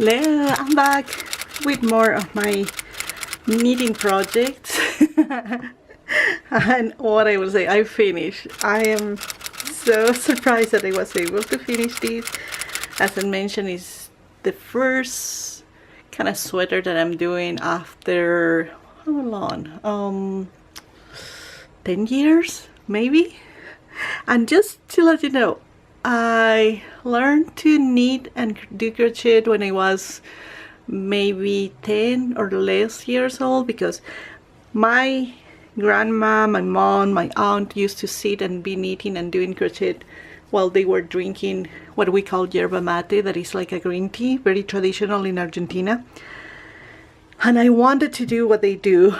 Hello, I'm back with more of my knitting projects. And what I will say, I finished. I am so surprised that I was able to finish this. As I mentioned, it's the first kind of sweater that I'm doing after, how long? 10 years, maybe? And just to let you know, I learned to knit and do crochet when I was maybe 10 or less years old, because my grandma, my mom, my aunt used to sit and be knitting and doing crochet while they were drinking what we call yerba mate, that is like a green tea, very traditional in Argentina. And I wanted to do what they do,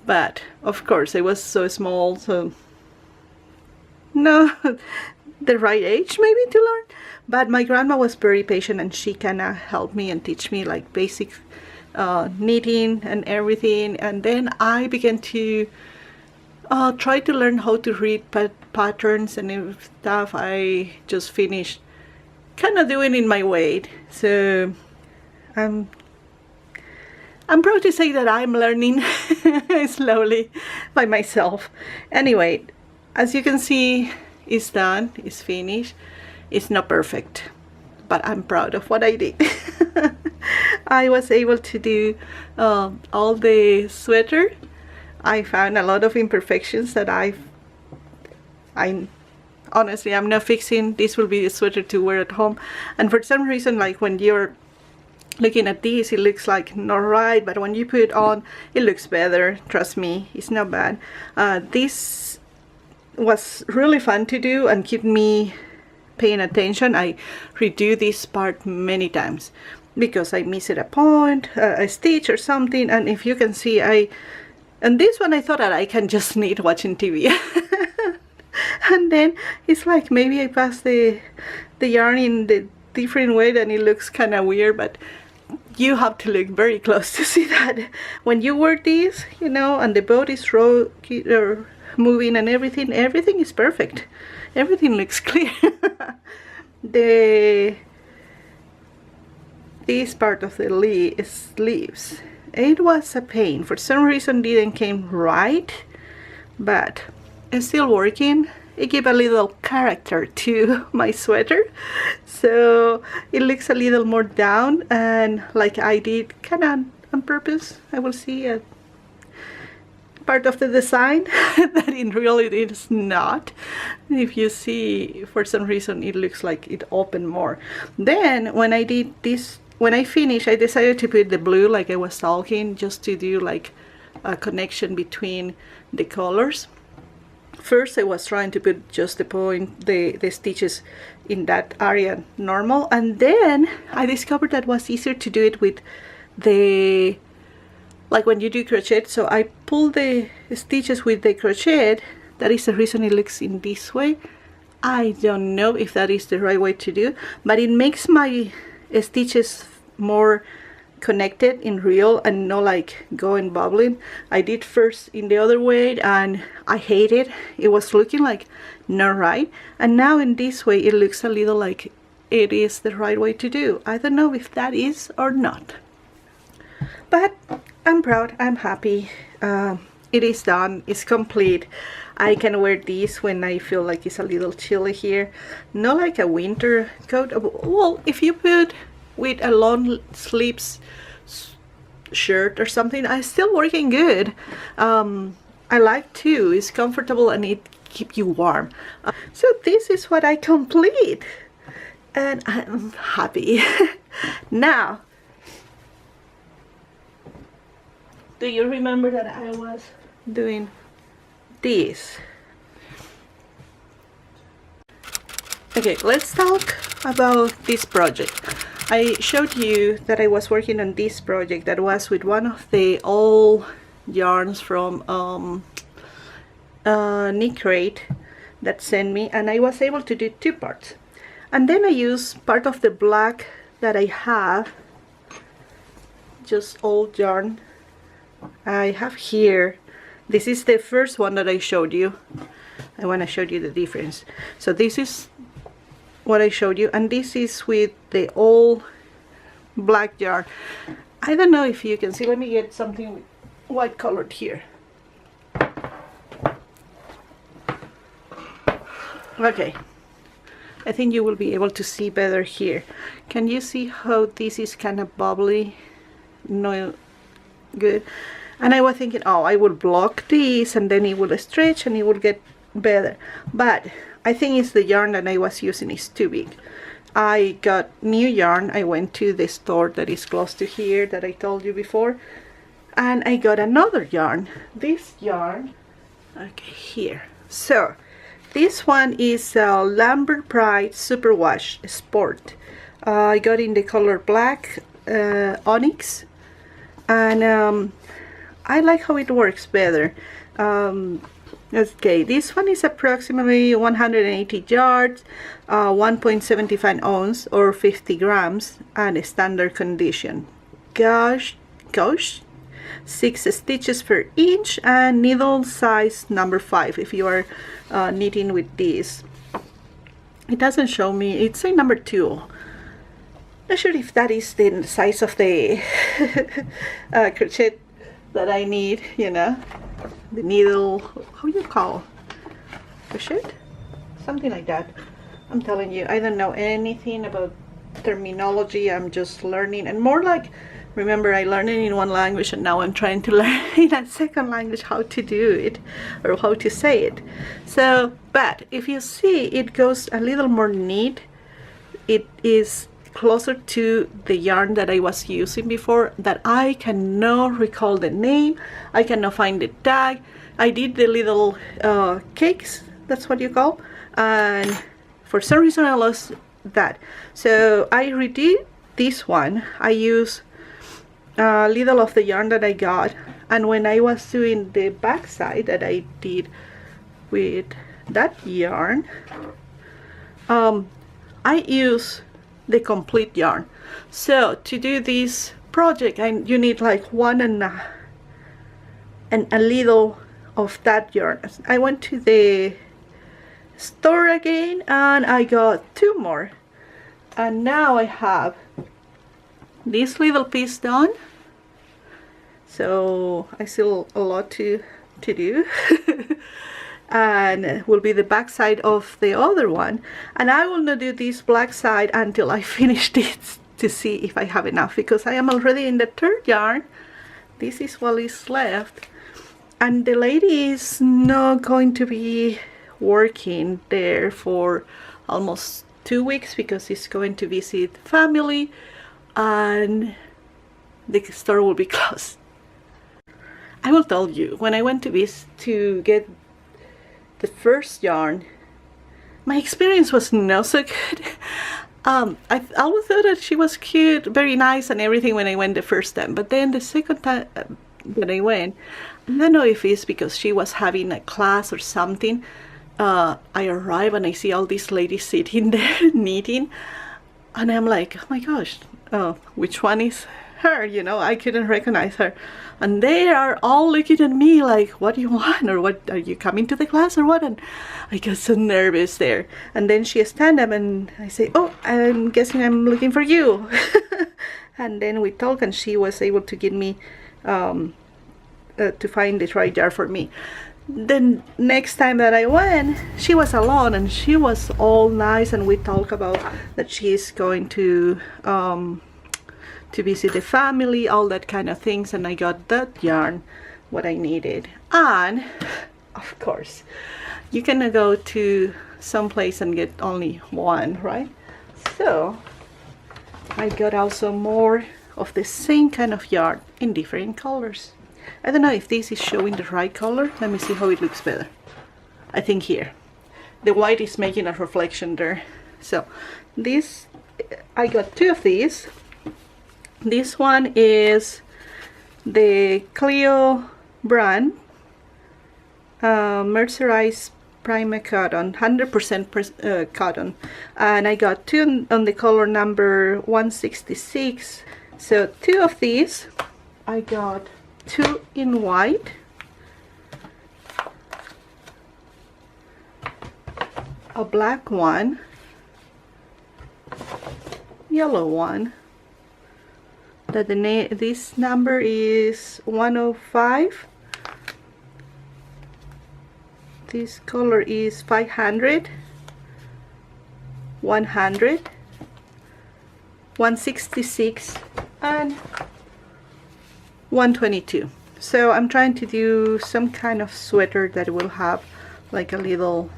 but of course I was so small, so no, the right age maybe to learn. But my grandma was very patient, and she kind of helped me and teach me like basic knitting and everything. And then I began to try to learn how to read patterns and stuff. I just finished kind of doing in my way, so I'm proud to say that I'm learning slowly by myself. Anyway, as you can see, it's done, it's finished. It's not perfect, but I'm proud of what I did. I was able to do all the sweater. I found a lot of imperfections that I honestly, I'm not fixing. This will be a sweater to wear at home. And for some reason, like when you're looking at this, it looks like not right, but when you put it on, it looks better. Trust me, it's not bad. This was really fun to do and keep me paying attention. I redo this part many times because I missed a point, a stitch or something. And if you can see, and this one I thought that I can just knit watching TV. And then it's like maybe I passed the yarn in the different way, and it looks kind of weird, but you have to look very close to see that when you wear this, you know, and the boat is moving and everything is perfect. Everything looks clear. This part of the sleeves, it was a pain. For some reason didn't came right, but it's still working. It gave a little character to my sweater, so it looks a little more down, and like I did kind of on purpose. I will see a part of the design that in reality it is not. If you see, for some reason it looks like it opened more. Then when I did this, when I finished, I decided to put the blue like I was talking, just to do like a connection between the colors. First I was trying to put just the stitches in that area normal, and then I discovered that it was easier to do it with the, like when you do crochet. So I pull the stitches with the crochet. That is the reason it looks in this way. I don't know if that is the right way to do, but it makes my stitches more connected in real and not like going bubbling. I did first in the other way and I hate it. It was looking like not right, and now in this way it looks a little like it is the right way to do. I don't know if that is or not, but I'm proud, I'm happy. It is done, it's complete. I can wear this when I feel like it's a little chilly here. Not like a winter coat. Well, if you put with a long sleeves shirt or something, I'm still working good. I like too, it's comfortable and it keeps you warm. So this is what I complete, and I'm happy. Now, do you remember that I was doing this? Okay, let's talk about this project. I showed you that I was working on this project that was with one of the old yarns from Knit Crate that sent me, and I was able to do two parts. And then I used part of the black that I have, just old yarn I have here. This is the first one that I showed you. I want to show you the difference. So this is what I showed you, and this is with the old black yarn. I don't know if you can see. Let me get something white colored here. Okay, I think you will be able to see better here. Can you see how this is kind of bubbly? No, good. And I was thinking, oh, I will block this and then it will stretch and it will get better. But I think it's the yarn that I was using is too big. I got new yarn. I went to the store that is close to here that I told you before, and I got another yarn. This yarn, okay, here. So this one is Lambert Pride Superwash Sport. I got in the color black onyx, and I like how it works better. Okay, this one is approximately 180 yards, 1.75 ounce or 50 grams, and standard condition. Gauge 6 stitches per inch, and needle size number 5 if you are knitting with this. It doesn't show me, it's a number 2. Not sure if that is the size of the crochet that I need, you know. The needle, how you call crochet? Something like that. I'm telling you, I don't know anything about terminology. I'm just learning, and more like, remember, I learned it in one language and now I'm trying to learn in a second language how to do it or how to say it. So, but if you see, it goes a little more neat. It is closer to the yarn that I was using before, that I cannot recall the name. I cannot find the tag. I did the little cakes, that's what you call, and for some reason I lost that. So I redid this one. I use a little of the yarn that I got, and when I was doing the back side that I did with that yarn, I use the complete yarn. So to do this project, you need like one and a little of that yarn. I went to the store again and I got 2 more, and now I have this little piece done. So I still a lot to do. And will be the back side of the other one, and I will not do this black side until I finish this to see if I have enough, because I am already in the 3rd yarn. This is what is left, and the lady is not going to be working there for almost 2 weeks because he's going to visit family and the store will be closed. I will tell you, when I went to get the first yarn, my experience was not so good. I always thought that she was cute, very nice and everything when I went the first time, but then the second time that I went, I don't know if it's because she was having a class or something, I arrive and I see all these ladies sitting there knitting, and I'm like, oh my gosh, which one is her? You know, I couldn't recognize her, and they are all looking at me like, what do you want, or what, are you coming to the class or what? And I got so nervous there, and then she stand up and I say, oh, I'm guessing I'm looking for you. And then we talk and she was able to give me to find the right jar for me. The next time that I went, she was alone and she was all nice, and we talk about that she's going to visit the family, all that kind of things, and I got that yarn, what I needed. And of course, you cannot go to some place and get only one, right? So I got also more of the same kind of yarn in different colors. I don't know if this is showing the right color. Let me see how it looks better. I think here the white is making a reflection there. So this, I got 2 of these. This one is the Clio brand mercerized primer cotton, 100% cotton, and I got 2 on the color number 166. So 2 of these. I got 2 in white, a black one, yellow one, that this number is 105. This color is 500, 100, 166, and 122. So I'm trying to do some kind of sweater that will have like a little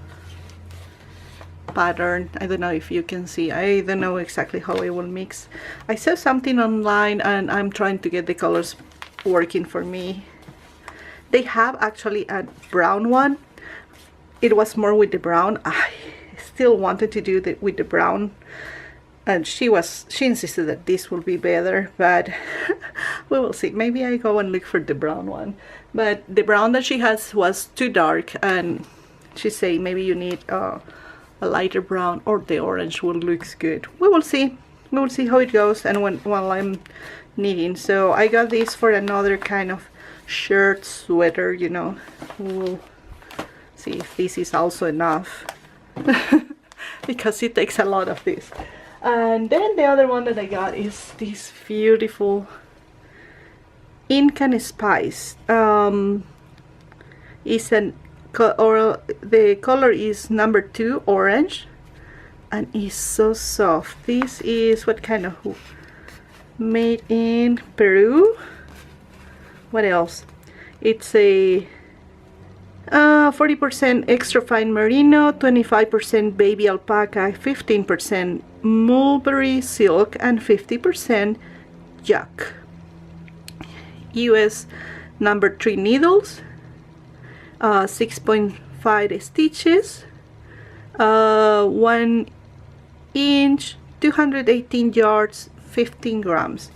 pattern. I don't know if you can see. I don't know exactly how I will mix. I saw something online and I'm trying to get the colors working for me. They have actually a brown one. It was more with the brown. I still wanted to do with the brown, and she insisted that this will be better, but we will see. Maybe I go and look for the brown one, but the brown that she has was too dark, and she said maybe you need a lighter brown, or the orange will look good. We will see how it goes, and while I'm knitting. So I got this for another kind of shirt sweater, you know. We'll see if this is also enough because it takes a lot of this. And then the other one that I got is this beautiful Ink and Spice. The color is number 2 orange, and it's so soft. This is what kind of hoop? Made in Peru. What else? It's a 40% extra fine merino, 25% baby alpaca, 15% mulberry silk, and 50% yak. US number 3 needles, 6.5 stitches, 1 inch, 218 yards, 15 grams.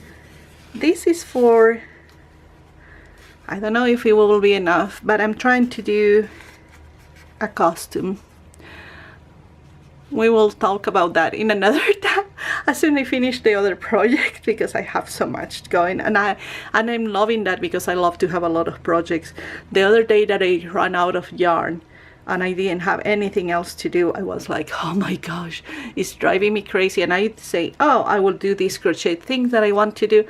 This is for, I don't know if it will be enough, but I'm trying to do a costume. We will talk about that in another time as soon as I finish the other project, because I have so much going, and I'm loving that because I love to have a lot of projects. The other day that I ran out of yarn and I didn't have anything else to do, I was like, oh my gosh, it's driving me crazy. And I say, oh, I will do this crochet thing that I want to do,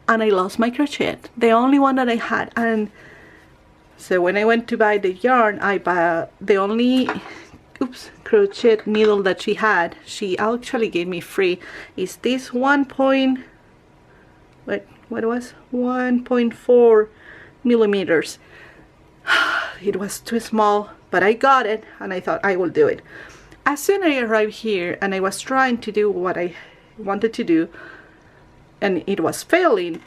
and I lost my crochet, the only one that I had. And so when I went to buy the yarn, I bought the only crochet needle that she had. She actually gave me free is this 1.4 millimeters. It was too small, but I got it, and I thought I will do it. As soon as I arrived here and I was trying to do what I wanted to do, and it was failing.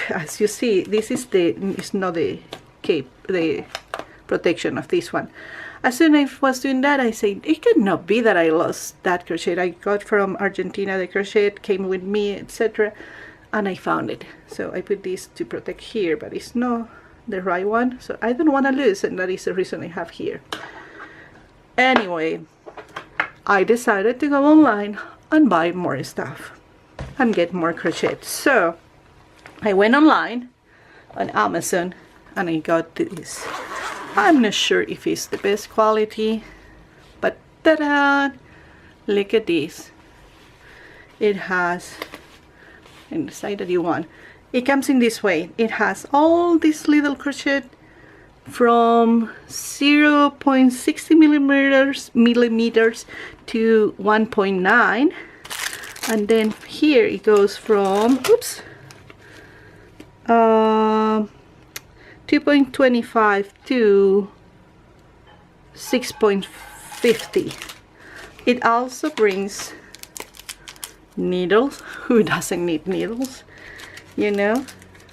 As you see, this is it's not the cape, the protection of this one. As soon as I was doing that, I said, it could not be that I lost that crochet. I got from Argentina, the crochet came with me, etc. And I found it. So I put this to protect here, but it's not the right one. So I don't want to lose, and that is the reason I have here. Anyway, I decided to go online and buy more stuff and get more crochet. So I went online on Amazon and I got this. I'm not sure if it's the best quality, but ta-da! Look at this. It has, and the side that you want, it comes in this way. It has all this little crochet from 0.60 millimeters to 1.9. And then here it goes from 2.25 to 6.50. It also brings needles. Who doesn't need needles? You know,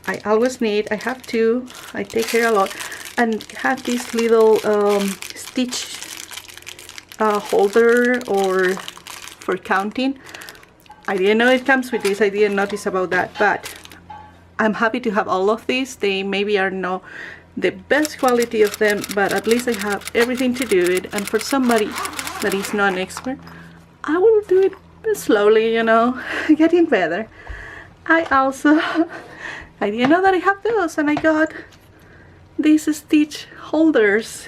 I always need. I have two. I take care a lot, and have this little stitch holder or for counting. I didn't know it comes with this. I didn't notice about that, but I'm happy to have all of these. They maybe are not the best quality of them, but at least I have everything to do it. And for somebody that is not an expert, I will do it slowly, you know, getting better. I didn't know that I have those, and I got these stitch holders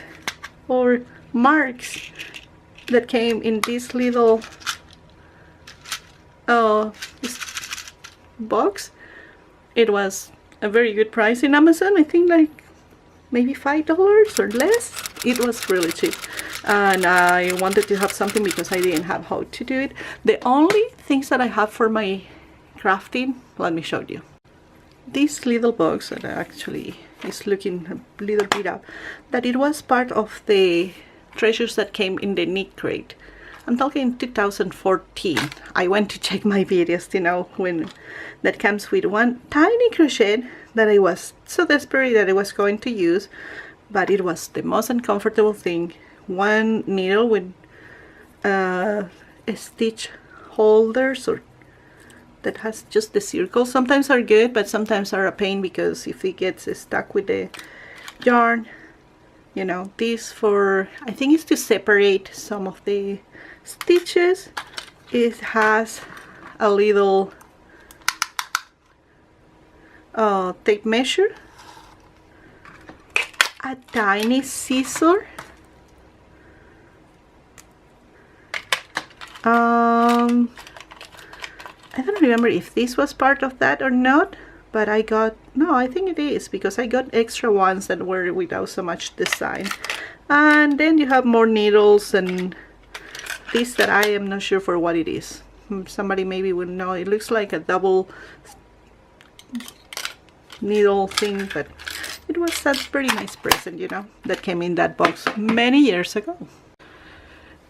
or marks that came in this little box It was a very good price in Amazon. I think like maybe $5 or less. It was really cheap, and I wanted to have something because I didn't have how to do it. The only things that I have for my crafting, let me show you. This little box that actually is looking a little bit up, that it was part of the treasures that came in the knit crate. I'm talking 2014. I went to check my videos to know when that comes with one tiny crochet that I was so desperate that I was going to use, but it was the most uncomfortable thing. One needle with stitch holders, or that has just the circles. Sometimes are good, but sometimes are a pain because if it gets stuck with the yarn, you know. This for, I think it's to separate some of the stitches. It has a little tape measure, a tiny scissor, I don't remember if this was part of that or not, but I got, no, I think it is, because I got extra ones that were without so much design. And then you have more needles and this that I am not sure for what it is. Somebody maybe will know. It looks like a double needle thing, but it was a pretty nice present, you know, that came in that box many years ago.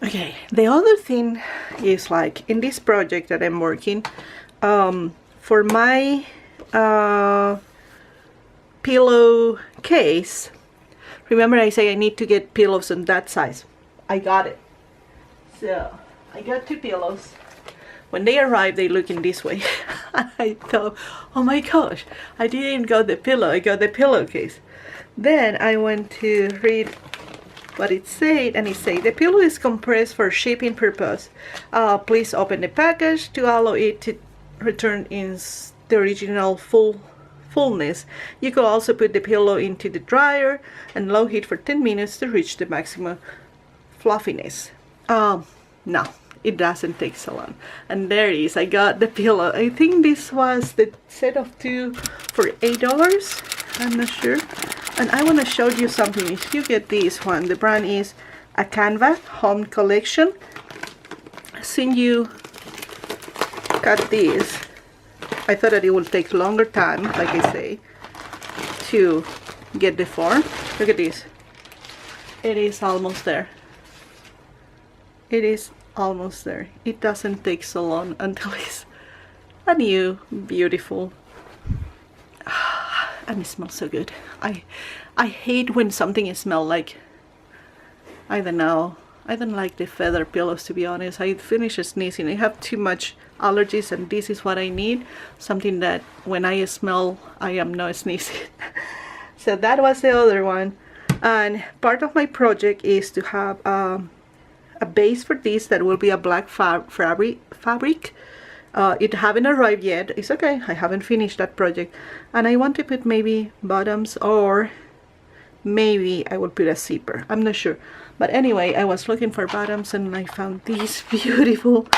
Okay, the other thing is, like, in this project that I'm working, for my pillow case, remember I say I need to get pillows in that size. I got it. So I got 2 pillows. When they arrived, they look in this way. I thought, oh my gosh, I didn't got the pillow, I got the pillowcase. Then I went to read what it said, and it said the pillow is compressed for shipping purpose. Please open the package to allow it to return in the original fullness. You could also put the pillow into the dryer and low heat for 10 minutes to reach the maximum fluffiness. No, it doesn't take so long. And there it is, I got the pillow. I think this was the set of 2 for $8. I'm not sure. And I want to show you something. If you get this one, the brand is a Canva Home Collection. Since you cut this, I thought that it would take longer time, like I say, to get the form. Look at this. It is almost there. It is almost there. It doesn't take so long until it's a new, beautiful. And it smells so good. I hate when something smells like, I don't know, I don't like the feather pillows, to be honest. I finish sneezing. I have too much allergies, and this is what I need. Something that when I smell, I am not sneezing. So that was the other one. And part of my project is to have a base for this that will be a black fabric. It haven't arrived yet. It's okay, I haven't finished that project. And I want to put maybe bottoms, or maybe I will put a zipper. I'm not sure. But anyway, I was looking for bottoms and I found these beautiful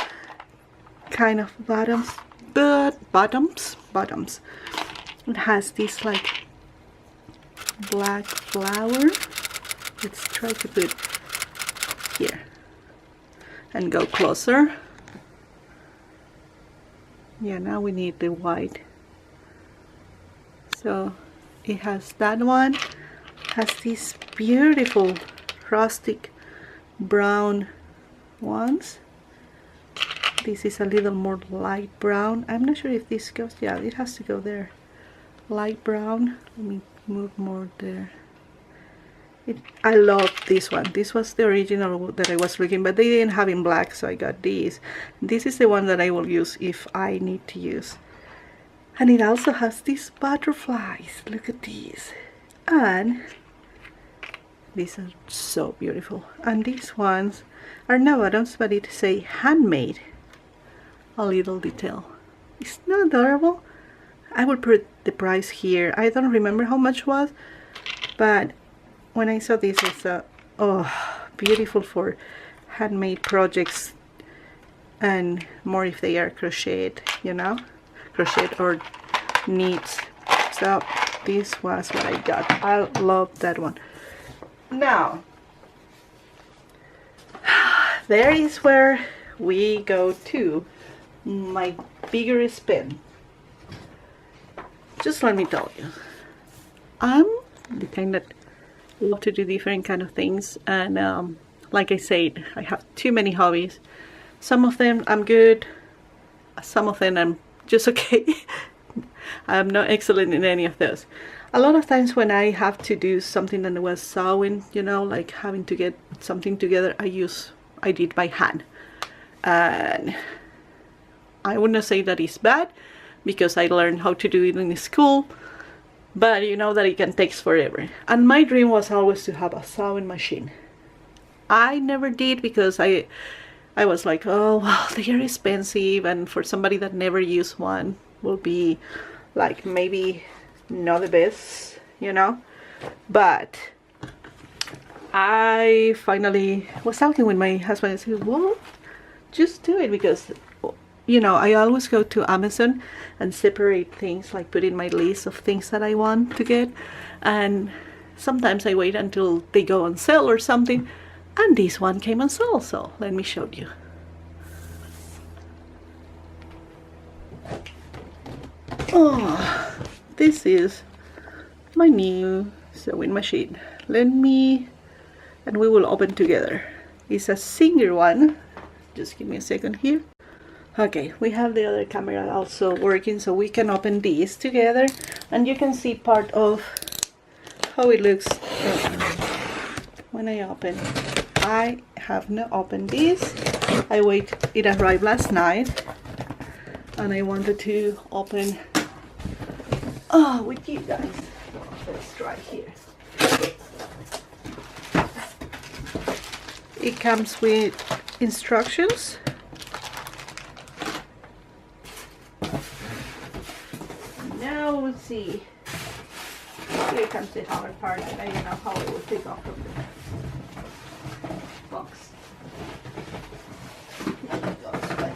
kind of bottoms. But bottoms. It has this like black flower. Let's try to put here and go closer. Yeah, now we need the white. So it has that one, has these beautiful rustic brown ones. This is a little more light brown. I'm not sure if this goes, yeah, it has to go there. Light brown. Let me move more there. I love this one. This was the original that I was looking, but they didn't have in black, so I got this. This is the one that I will use if I need to use. And it also has these butterflies. Look at these. And these are so beautiful. And these ones are no bottoms, but it say handmade. A little detail. It's not adorable. I will put the price here. I don't remember how much it was, but when I saw this, I thought, oh, beautiful for handmade projects, and more if they are crocheted, you know, crocheted or needs. So this was what I got. I love that one. Now there is where we go to my bigger pen. Just let me tell you, I'm the kind that love to do different kind of things, and like I said, I have too many hobbies. Some of them I'm good, some of them I'm just okay. I'm not excellent in any of those. A lot of times when I have to do something that was sewing, you know, like having to get something together, I did by hand. And I wouldn't say that it's bad, because I learned how to do it in school, but you know that it can take forever. And my dream was always to have a sewing machine. I never did, because I was like, oh well, they are expensive, and for somebody that never used one will be like maybe not the best, you know. But I finally was talking with my husband and said, well, just do it, because you know, I always go to Amazon and separate things, like put in my list of things that I want to get, and sometimes I wait until they go on sale or something, and this one came on sale, so let me show you. Oh, this is my new sewing machine. And we will open together. It's a Singer one. Just give me a second here. Okay, we have the other camera also working, so we can open these together, and you can see part of how it looks when I open. I have not opened this. It arrived last night, and I wanted to open with you guys. Let's try here. It comes with instructions. Now we'll see. Here comes the hard part. I don't know how it will take off from the box. Here it goes, but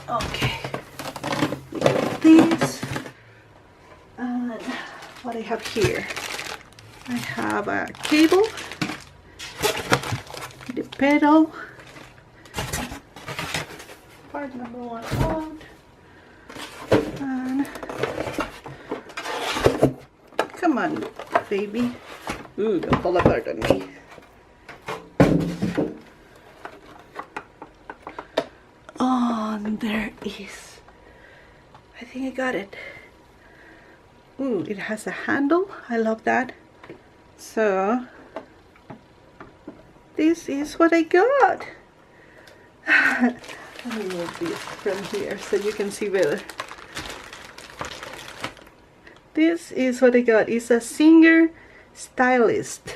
okay. This and what I have here. I have a cable, the pedal, part number 1 out, and come on, baby. Ooh, don't fall apart on me. Oh, and there is. I think I got it. Ooh, it has a handle. I love that. So this is what I got. Let me move this from here so you can see better. This is what I got. It's a Singer Stylist.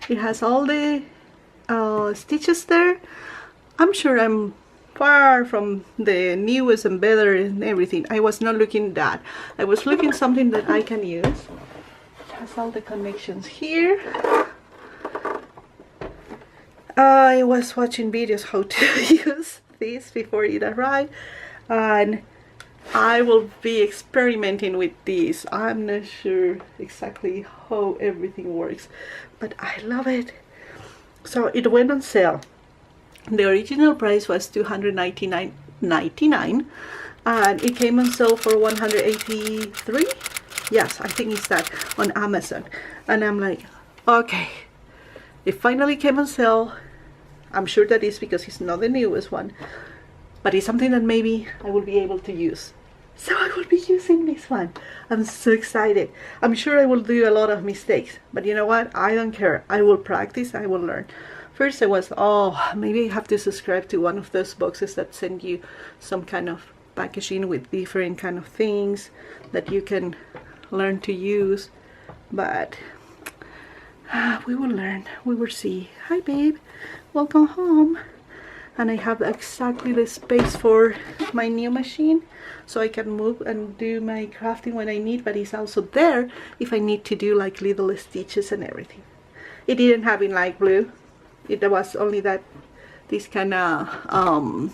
It has all the stitches there. I'm sure I'm far from the newest and better and everything. I was not looking that. I was looking something that I can use. It has all the connections here. I was watching videos how to use this before it arrived, and I will be experimenting with this. I'm not sure exactly how everything works, but I love it. So it went on sale. The original price was $299.99, and it came on sale for $183. Yes, I think it's that on Amazon. And I'm like, okay, it finally came on sale. I'm sure that is because it's not the newest one, but it's something that maybe I will be able to use. So I will be using this one. I'm so excited. I'm sure I will do a lot of mistakes, but you know what? I don't care. I will practice. I will learn. First I was, oh, maybe I have to subscribe to one of those boxes that send you some kind of packaging with different kind of things that you can learn to use. But we will learn. We will see. Hi, babe. Welcome home. And I have exactly the space for my new machine, so I can move and do my crafting when I need, but it's also there if I need to do like little stitches and everything. It didn't have in light blue. It was only that this kind of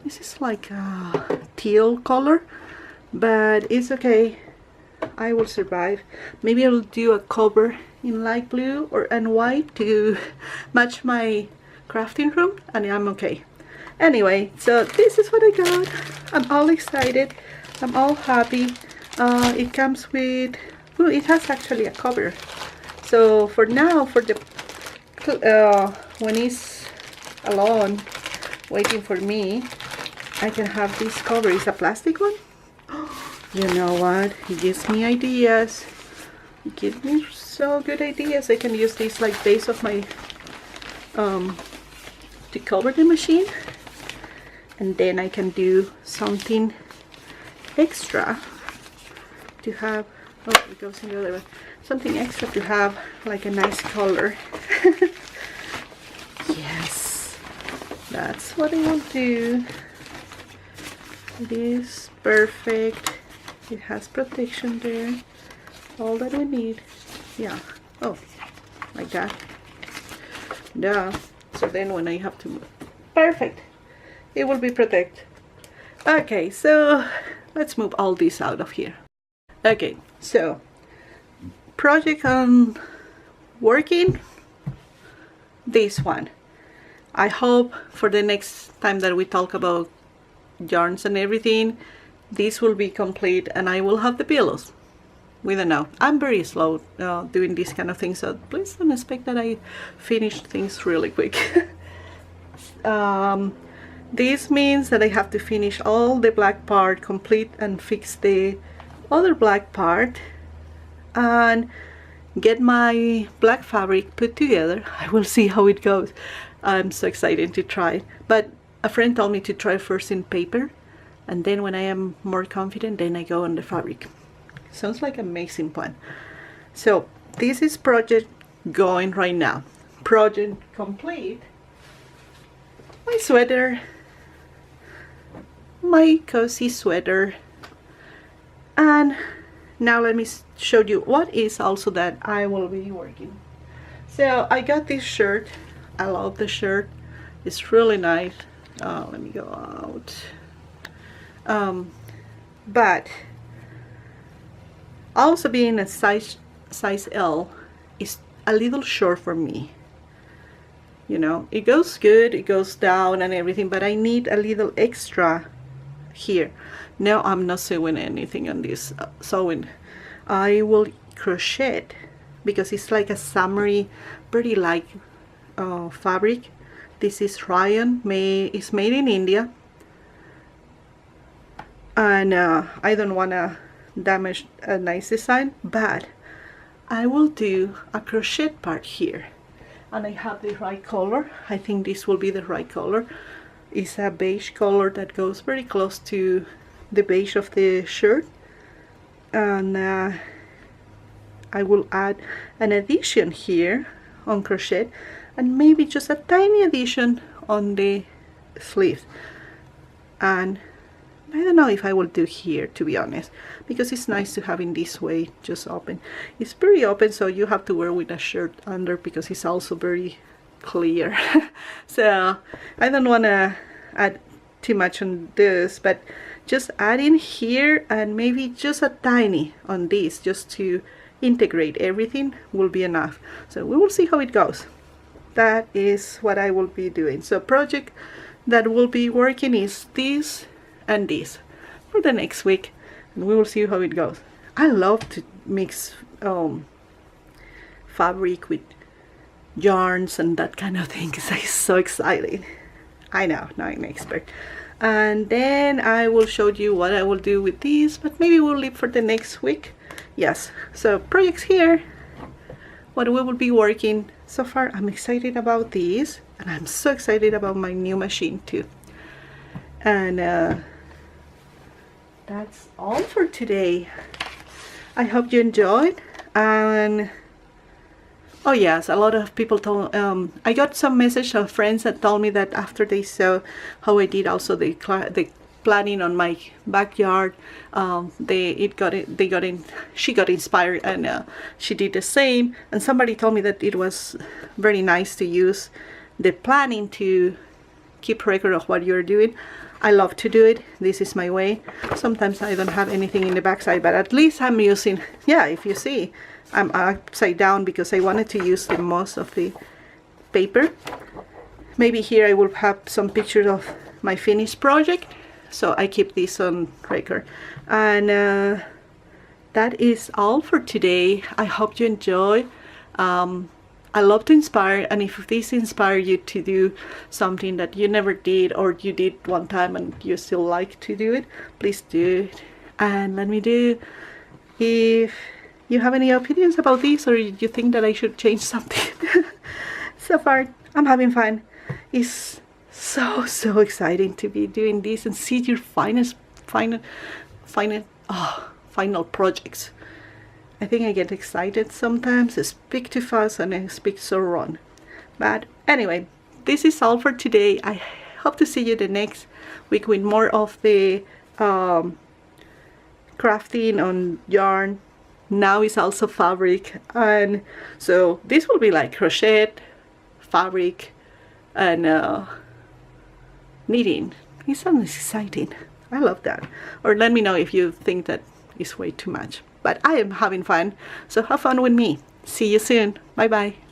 this is like a teal color, but it's okay. I will survive. Maybe I'll do a cover in light blue and white to match my crafting room, and I'm okay. Anyway, so this is what I got. I'm all excited. I'm all happy. It comes with, well, it has actually a cover. So for now, for the when he's alone waiting for me, I can have this cover. It's a plastic one. You know what? It gives me ideas. It gives me so good ideas. I can use this like base of my to cover the machine, and then I can do something extra to have. Oh, it goes in the other way. Something extra to have like a nice color. Yes, that's what I will do. It is perfect. It has protection there. All that we need. Yeah. Oh, like that. Yeah. So then when I have to move, perfect. It will be protected. Okay, so let's move all this out of here. Okay, so project on working. This one. I hope for the next time that we talk about yarns and everything, this will be complete and I will have the pillows. We don't know. I'm very slow doing this kind of things, so please don't expect that I finish things really quick. This means that I have to finish all the black part complete and fix the other black part and get my black fabric put together. I will see how it goes. I'm so excited to try it. But a friend told me to try first in paper, and then when I am more confident, then I go on the fabric. Sounds like an amazing plan. So this is project going right now. Project complete. My sweater, my cozy sweater, and now let me show you what is also that I will be working. So I got this shirt. I love the shirt. It's really nice. Let me go out. But also being a size L is a little short for me. You know, it goes good, it goes down and everything, but I need a little extra here. No, I'm not sewing anything on this sewing. I will crochet because it's like a summery, pretty light fabric. This is rayon, it's made in India, and I don't want to damage a nice design, but I will do a crochet part here, and I have the right color. I think this will be the right color. It's a beige color that goes very close to the beige of the shirt, and I will add an addition here on crochet, and maybe just a tiny addition on the sleeves. And I don't know if I will do here, to be honest, because it's nice to have in this way, just open. It's very open, so you have to wear with a shirt under because it's also very clear. So I don't want to add too much on this, but just adding here and maybe just a tiny on this just to integrate everything will be enough. So we will see how it goes. That is what I will be doing. So project that will be working is this and this for the next week, and we will see how it goes. I love to mix fabric with yarns and that kind of thing because I'm so excited. I know, now I'm an expert. And then I will show you what I will do with these, but maybe we'll leave for the next week. Yes, so projects here, what we will be working. So far I'm excited about these, and I'm so excited about my new machine too. And that's all for today. I hope you enjoyed. And oh yes, a lot of people told, I got some message of friends that told me that after they saw how I did also the planning on my backyard. She got inspired, and she did the same. And somebody told me that it was very nice to use the planning to keep record of what you're doing. I love to do it. This is my way. Sometimes I don't have anything in the backside, but at least I'm using, yeah, if you see, I'm upside down because I wanted to use the most of the paper. Maybe here I will have some pictures of my finished project, so I keep this on record. And that is all for today. I hope you enjoy. I love to inspire, and if this inspires you to do something that you never did or you did one time and you still like to do it, please do it and let me do. If you have any opinions about this or you think that I should change something, so far I'm having fun. It's so exciting to be doing this and see your final projects. I think I get excited sometimes, I speak too fast and I speak so wrong. But anyway, this is all for today. I hope to see you the next week with more of the crafting on yarn. Now it's also fabric, and so this will be like crochet, fabric, and knitting. It sounds exciting. I love that. Or let me know if you think that is way too much. But I am having fun, so have fun with me. See you soon. Bye bye.